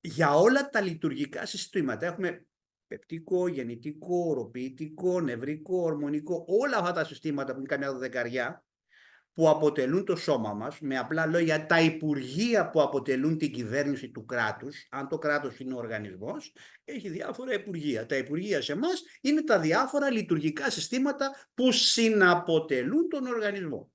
Για όλα τα λειτουργικά συστήματα έχουμε πεπτικό, γεννητικό, οροποιητικό, νευρικό, ορμονικό, όλα αυτά τα συστήματα που είναι καμιά δεκαριά, που αποτελούν το σώμα μας, με απλά λόγια τα υπουργεία που αποτελούν την κυβέρνηση του κράτους, αν το κράτος είναι ο οργανισμός, έχει διάφορα υπουργεία. Τα υπουργεία σε εμάς είναι τα διάφορα λειτουργικά συστήματα που συναποτελούν τον οργανισμό.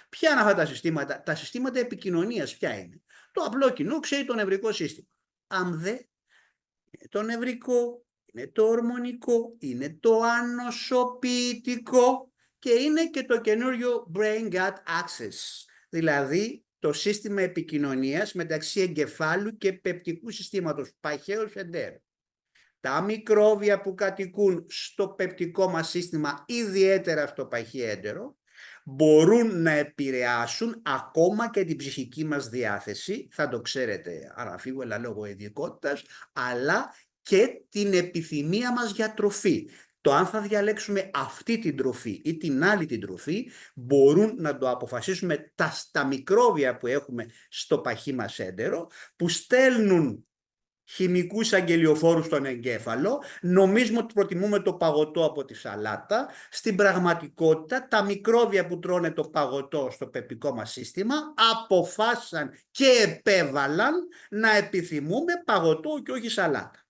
Ποια είναι αυτά τα συστήματα? Τα συστήματα επικοινωνίας ποια είναι? Το απλό κοινό ξέρει το νευρικό σύστημα. Αν δε είναι το νευρικό, είναι το ορμονικό, είναι το ανοσοποιητικό και είναι και το καινούριο Brain Gut Access, δηλαδή το σύστημα επικοινωνίας μεταξύ εγκεφάλου και πεπτικού συστήματος, παχαίως εντέρου. Τα μικρόβια που κατοικούν στο πεπτικό μας σύστημα, ιδιαίτερα στο παχύ έντερο, μπορούν να επηρεάσουν ακόμα και την ψυχική μας διάθεση, θα το ξέρετε αναφίβολα λόγω ειδικότητας, αλλά και την επιθυμία μας για τροφή. Το αν θα διαλέξουμε αυτή την τροφή ή την άλλη την τροφή, μπορούν να το αποφασίσουμε τα μικρόβια που έχουμε στο παχύ μας έντερο, που στέλνουν χημικούς αγγελιοφόρους στον εγκέφαλο, νομίζουμε ότι προτιμούμε το παγωτό από τη σαλάτα. Στην πραγματικότητα, τα μικρόβια που τρώνε το παγωτό στο πεπτικό μας σύστημα αποφάσισαν και επέβαλαν να επιθυμούμε παγωτό και όχι σαλάτα.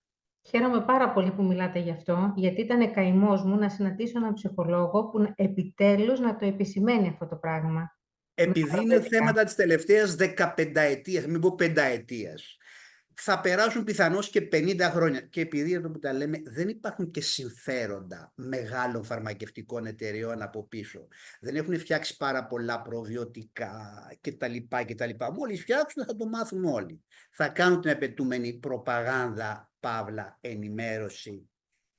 Χαίρομαι πάρα πολύ που μιλάτε γι' αυτό, γιατί ήταν καημός μου να συναντήσω έναν ψυχολόγο που επιτέλους να το επισημαίνει αυτό το πράγμα. Με τα Επειδή είναι παιδικά. θέματα της τελευταίας 15ετίας, μην πω πενταετίας, θα περάσουν πιθανώς και 50 χρόνια. Και επειδή εδώ που τα λέμε δεν υπάρχουν και συμφέροντα μεγάλων φαρμακευτικών εταιρεών από πίσω. Δεν έχουν φτιάξει πάρα πολλά προβιωτικά κτλ. Μόλις φτιάξουν θα το μάθουμε όλοι. Θα κάνουν την απαιτούμενη προπαγάνδα, παύλα, ενημέρωση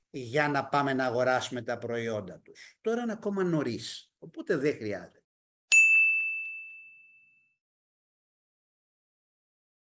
για να πάμε να αγοράσουμε τα προϊόντα τους. Τώρα είναι ακόμα νωρίς, οπότε δεν χρειάζεται.